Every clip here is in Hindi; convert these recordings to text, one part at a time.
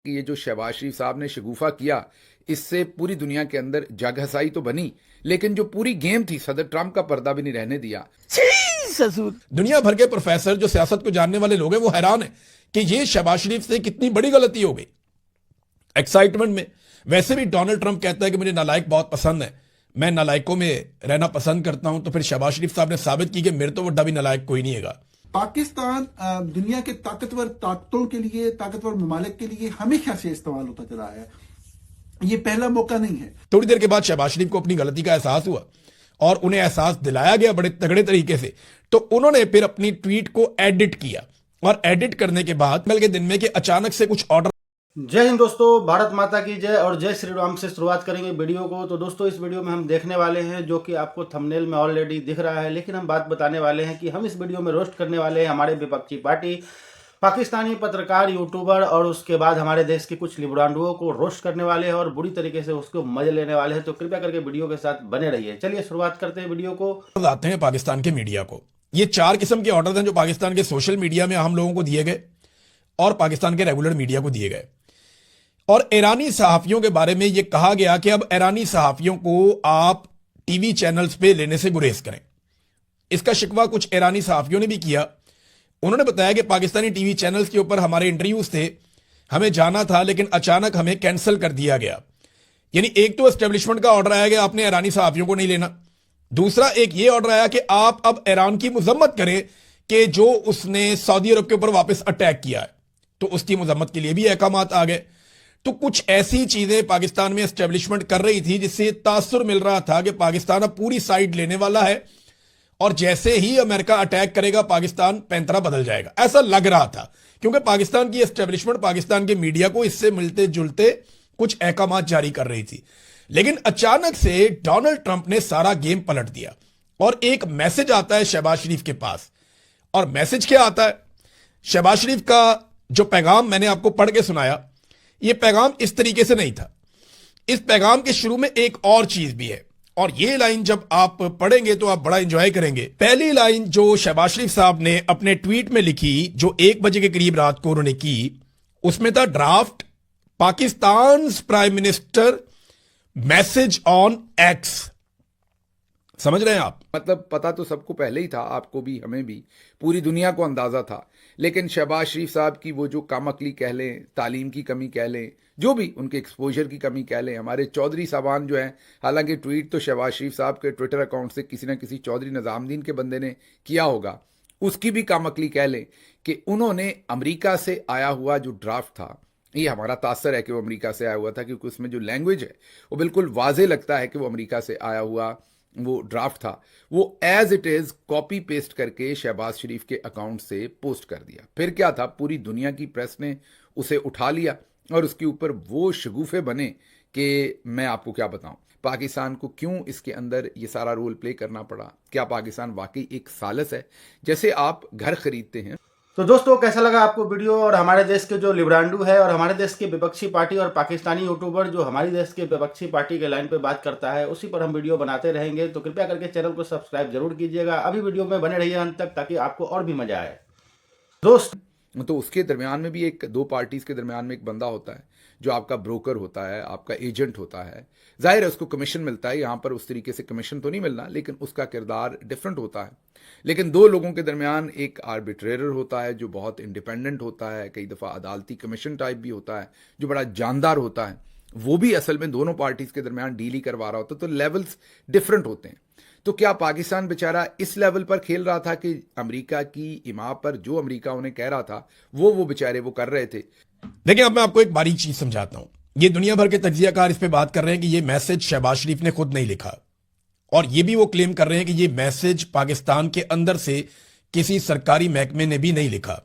कि ये जो शहबाज शरीफ साहब ने शगुफा किया, इससे पूरी दुनिया के अंदर जग हसाई तो बनी, लेकिन जो पूरी गेम थी सदर ट्रंप का पर्दा भी नहीं रहने दिया। दुनिया भर के प्रोफेसर जो सियासत को जानने वाले लोग हैं वो हैरान है कि ये शहबाज शरीफ से कितनी बड़ी गलती हो गई एक्साइटमेंट में। वैसे भी डोनाल्ड ट्रंप कहता है कि मुझे नालायक बहुत पसंद है, मैं नालायकों में रहना पसंद करता हूं, तो फिर शहबाज शरीफ साहब ने साबित की कि मेरे तो वड्डा भी नालायक कोई नहीं है। पाकिस्तान दुनिया के ताकतवर ताकतों के लिए, ताकतवर ममालिक के लिए हमेशा से इस्तेमाल होता चला है, ये पहला मौका नहीं है। थोड़ी देर के बाद शहबाज शरीफ को अपनी गलती का एहसास हुआ और उन्हें एहसास दिलाया गया बड़े तगड़े तरीके से, तो उन्होंने फिर अपनी ट्वीट को एडिट किया और एडिट करने के बाद कल के दिन में कि अचानक से कुछ ऑर्डर। जय हिंद दोस्तों, भारत माता की जय और जय श्री राम से शुरुआत करेंगे वीडियो को। तो दोस्तों इस वीडियो में हम देखने वाले हैं, जो कि आपको थंबनेल में ऑलरेडी दिख रहा है, लेकिन हम बात बताने वाले हैं कि हम इस वीडियो में रोस्ट करने वाले हैं हमारे विपक्षी पार्टी, पाकिस्तानी पत्रकार, यूट्यूबर और उसके बाद हमारे देश के कुछ लिबरांडुओं को रोस्ट करने वाले हैं और बुरी तरीके से उसको मजे लेने वाले हैं। तो कृपया करके वीडियो के साथ बने रहिए। चलिए शुरुआत करते हैं वीडियो को। आते हैं पाकिस्तान के मीडिया को। ये 4 किस्म के ऑर्डर हैं जो पाकिस्तान के सोशल मीडिया में हम लोगों को दिए गए और पाकिस्तान के रेगुलर मीडिया को दिए गए। और ईरानी सहाफियों के बारे में यह कहा गया कि अब ईरानी सहाफियों को आप टीवी चैनल्स पे लेने से गुरेज करें। इसका शिकवा कुछ ईरानी सहाफियों ने भी किया। उन्होंने बताया कि पाकिस्तानी टीवी चैनल्स के ऊपर हमारे इंटरव्यूज थे, हमें जाना था, लेकिन अचानक हमें कैंसिल कर दिया गया। यानी एक तो एस्टेब्लिशमेंट का ऑर्डर आया कि आपने ईरानी सहाफियों को नहीं लेना, दूसरा एक ये ऑर्डर आया कि आप अब ईरान की मजम्मत करें कि जो उसने सऊदी अरब के ऊपर वापस अटैक किया है, तो उसकी मजम्मत के लिए भी अहकामात आ गए। तो कुछ ऐसी चीजें पाकिस्तान में एस्टेब्लिशमेंट कर रही थी जिससे तासुर मिल रहा था कि पाकिस्तान अब पूरी साइड लेने वाला है और जैसे ही अमेरिका अटैक करेगा पाकिस्तान पैंतरा बदल जाएगा, ऐसा लग रहा था। क्योंकि पाकिस्तान की एस्टेब्लिशमेंट पाकिस्तान के मीडिया को इससे मिलते जुलते कुछ अहकामात जारी कर रही थी। लेकिन अचानक से डोनाल्ड ट्रंप ने सारा गेम पलट दिया और एक मैसेज आता है शहबाज शरीफ के पास। और मैसेज क्या आता है? शहबाज शरीफ का जो पैगाम मैंने आपको पढ़ के सुनाया, यह पैगाम इस तरीके से नहीं था। इस पैगाम के शुरू में एक और चीज भी है और ये लाइन जब आप पढ़ेंगे तो आप बड़ा एंजॉय करेंगे। पहली लाइन जो शहबाज शरीफ साहब ने अपने ट्वीट में लिखी, जो 1 बजे के करीब रात को उन्होंने की, उसमें था draft Pakistan prime minister message on x. समझ रहे हैं आप? मतलब पता तो सबको पहले ही था, आपको भी, हमें भी, पूरी दुनिया को अंदाजा था। लेकिन शहबाज शरीफ साहब की वो जो कामअक्ली कह लें, तालीम की कमी कह लें, जो भी उनके एक्सपोजर की कमी कह लें, हमारे चौधरी साहबान जो हैं, हालांकि ट्वीट तो शहबाज शरीफ साहब के ट्विटर अकाउंट से किसी ना किसी चौधरी निजामुद्दीन के बंदे ने किया होगा, उसकी भी कामअक्ली कह लें कि उन्होंने अमेरिका से आया हुआ जो ड्राफ्ट था, ये हमारा तासर है कि वो अमेरिका से आया हुआ था, क्योंकि उसमें जो लैंग्वेज है वो बिल्कुल वाजे लगता है कि वो अमेरिका से आया हुआ वो ड्राफ्ट था, वो as it is copy paste करके शहबाज शरीफ के अकाउंट से पोस्ट कर दिया। फिर क्या था, पूरी दुनिया की प्रेस ने उसे उठा लिया और उसके ऊपर वो शगुफे बने कि मैं आपको क्या बताऊं, पाकिस्तान को क्यों इसके अंदर ये सारा रोल प्ले करना पड़ा। क्या पाकिस्तान वाकई एक सालस है? जैसे आप घर खरीदते हैं। तो दोस्तों कैसा लगा आपको वीडियो? और हमारे देश के जो लिबरांडू है और हमारे देश की विपक्षी पार्टी और पाकिस्तानी यूट्यूबर जो हमारी देश के विपक्षी पार्टी के लाइन पे बात करता है, उसी पर हम वीडियो बनाते रहेंगे। तो कृपया करके चैनल को सब्सक्राइब जरूर कीजिएगा। अभी वीडियो में बने रहिए अंत तक, ताकि आपको और भी मजा आए। दोस्त तो उसके दरमियान में भी एक, 2 पार्टीज के दरमियान में एक बंदा होता है जो आपका ब्रोकर होता है, आपका एजेंट होता है। जाहिर है उसको कमीशन मिलता है, यहाँ पर उस तरीके से कमीशन तो नहीं मिलना, लेकिन उसका किरदार डिफरेंट होता है। लेकिन 2 लोगों के दरमियान एक आर्बिट्रेटर होता है जो बहुत इंडिपेंडेंट होता है, कई दफ़ा अदालती कमीशन टाइप भी होता है जो बड़ा जानदार होता है, वो भी असल में दोनों पार्टीज के दरमियान डील ही करवा रहा होता है। तो लेवल्स डिफरेंट होते हैं। तो क्या पाकिस्तान बेचारा इस लेवल पर खेल रहा था कि अमेरिका की इमा पर जो अमेरिका उन्हें कह रहा था वो बेचारे वो कर रहे थे? देखिए, अब मैं आपको एक बारीक चीज समझाता हूं। ये दुनिया भर के तज्जियाकार इस पे बात कर रहे हैं कि ये मैसेज शहबाज शरीफ ने खुद नहीं लिखा, और ये भी वो क्लेम कर रहे हैं कि ये मैसेज पाकिस्तान के अंदर से किसी सरकारी महकमे ने भी नहीं लिखा।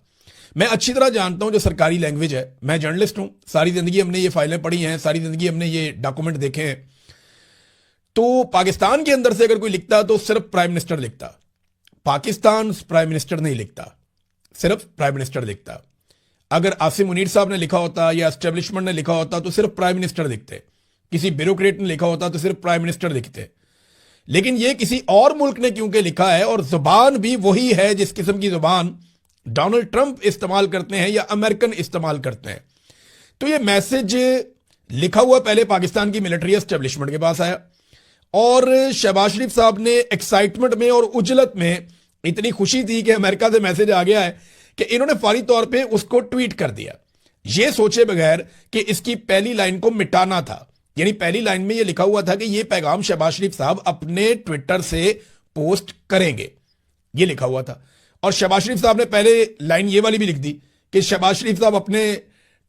मैं अच्छी तरह जानता हूं जो सरकारी लैंग्वेज है, मैं जर्नलिस्ट हूं, सारी जिंदगी हमने ये फाइलें पढ़ी हैं, सारी जिंदगी हमने ये डॉक्यूमेंट देखे हैं। तो पाकिस्तान के अंदर से अगर कोई लिखता तो सिर्फ प्राइम मिनिस्टर लिखता, पाकिस्तान प्राइम मिनिस्टर नहीं लिखता, सिर्फ प्राइम मिनिस्टर लिखता। अगर आसिम मुनीर साहब ने लिखा होता या एस्टेब्लिशमेंट ने लिखा होता तो सिर्फ प्राइम मिनिस्टर लिखते, किसी ब्यूरोक्रेट ने लिखा होता तो सिर्फ प्राइम मिनिस्टर लिखते। लेकिन ये किसी और मुल्क ने क्योंकि लिखा है, और जुबान भी वही है जिस किस्म की जुबान डोनाल्ड ट्रंप इस्तेमाल करते हैं या अमेरिकन इस्तेमाल करते हैं, तो ये मैसेज लिखा हुआ पहले पाकिस्तान की मिलिट्री एस्टेब्लिशमेंट के पास आया और शहबाज शरीफ साहब ने एक्साइटमेंट में और उजलत में इतनी खुशी थी कि अमेरिका से मैसेज आ गया है कि इन्होंने फौरी तौर पे उसको ट्वीट कर दिया, ये सोचे बगैर कि इसकी पहली लाइन को मिटाना था। यानी पहली लाइन में ये लिखा हुआ था कि ये पैगाम शहबाज शरीफ साहब अपने ट्विटर से पोस्ट करेंगे, ये लिखा हुआ था। और शहबाज शरीफ साहब ने पहले लाइन ये वाली भी लिख दी कि शहबाज शरीफ साहब अपने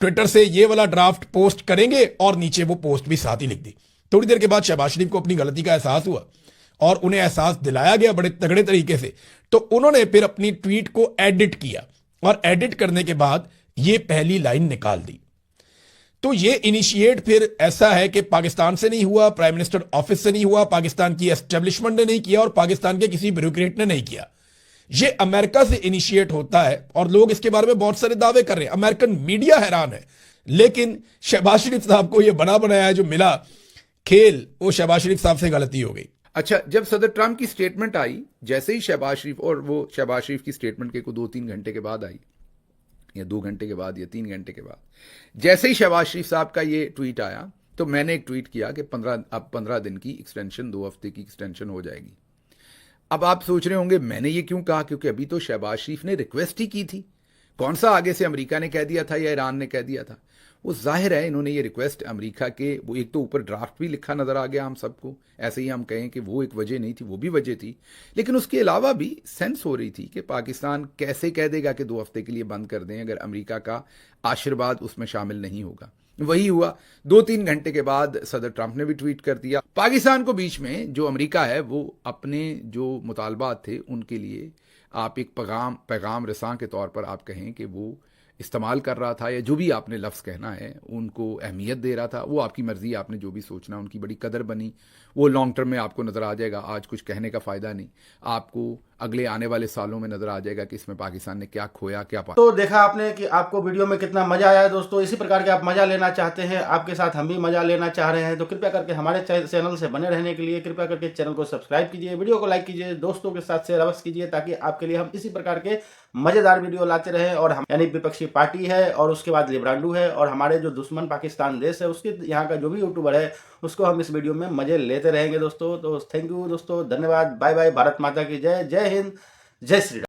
ट्विटर से ये वाला ड्राफ्ट पोस्ट करेंगे और नीचे वो पोस्ट भी साथ ही लिख दी। थोड़ी देर के बाद शहबाज शरीफ को अपनी गलती का एहसास हुआ और उन्हें एहसास दिलाया गया बड़े तगड़े तरीके से, तो उन्होंने फिर अपनी ट्वीट को एडिट किया और एडिट करने के बाद ये पहली लाइन निकाल दी। तो ये इनिशिएट फिर ऐसा है कि पाकिस्तान से नहीं हुआ, प्राइम मिनिस्टर ऑफिस से नहीं हुआ, पाकिस्तान की एस्टेब्लिशमेंट ने नहीं किया और पाकिस्तान के किसी ब्यूरोक्रेट ने नहीं किया। ये अमेरिका से इनिशिएट होता है और लोग इसके बारे में बहुत सारे दावे कर रहे हैं। अमेरिकन मीडिया हैरान है, लेकिन शहबाज शरीफ साहब को यह बना बनाया है जो मिला खेल, वो शहबाज शरीफ साहब से गलती हो गई। अच्छा, जब सदर ट्रंप की स्टेटमेंट आई, जैसे ही शहबाज शरीफ, और वो शहबाज शरीफ की स्टेटमेंट के को 2-3 घंटे के बाद आई, या 2 घंटे के बाद या 3 घंटे के बाद, जैसे ही शहबाज शरीफ साहब का ये ट्वीट आया तो मैंने एक ट्वीट किया कि 15 दिन की एक्सटेंशन, 2 हफ्ते की एक्सटेंशन हो जाएगी। अब आप सोच रहे होंगे मैंने ये क्यों कहा, क्योंकि अभी तो शहबाज शरीफ ने रिक्वेस्ट ही की थी। कौन सा आगे से अमेरिका ने कह दिया था या ईरान ने कह दिया था? वो जाहिर है इन्होंने ये रिक्वेस्ट अमेरिका के, वो एक तो ऊपर ड्राफ्ट भी लिखा नजर आ गया हम सबको, ऐसे ही हम कहें कि वो एक वजह नहीं थी, वो भी वजह थी, लेकिन उसके अलावा भी सेंस हो रही थी कि पाकिस्तान कैसे कह देगा कि 2 हफ्ते के लिए बंद कर दें अगर अमेरिका का आशीर्वाद उसमें शामिल नहीं होगा। वही हुआ। 2-3 घंटे के बाद सदर ट्रंप ने भी ट्वीट कर दिया। पाकिस्तान को बीच में जो अमेरिका है वो अपने जो मुतालबात थे उनके लिए आप एक पैगाम रसां के तौर पर आप कहें कि वो इस्तेमाल कर रहा था, या जो भी आपने लफ्ज़ कहना है उनको अहमियत दे रहा था, वो आपकी मर्ज़ी, आपने जो भी सोचना, उनकी बड़ी कदर बनी। वो लॉन्ग टर्म में आपको नज़र आ जाएगा, आज कुछ कहने का फ़ायदा नहीं, आपको अगले आने वाले सालों में नज़र आ जाएगा कि इसमें पाकिस्तान ने क्या खोया क्या पाया। तो देखा आपने कि आपको वीडियो में कितना मजा आया है दोस्तों। इसी प्रकार के आप मजा लेना चाहते हैं, आपके साथ हम भी मजा लेना चाह रहे हैं, तो कृपया करके हमारे चैनल से बने रहने के लिए कृपया करके चैनल को सब्सक्राइब कीजिए, वीडियो को लाइक कीजिए, दोस्तों के साथ शेयर अवश्य कीजिए, ताकि आपके लिए हम इसी प्रकार के मजेदार वीडियो लाते रहें। और हम यानी विपक्षी पार्टी है और उसके बाद लिब्रांडू है और हमारे जो दुश्मन पाकिस्तान देश है उसके यहाँ का जो भी यूट्यूबर है उसको हम इस वीडियो में मजे लेते रहेंगे दोस्तों। तो थैंक यू दोस्तों, धन्यवाद, बाय बाय, भारत माता की जय, जय हिंद, जय श्री राम।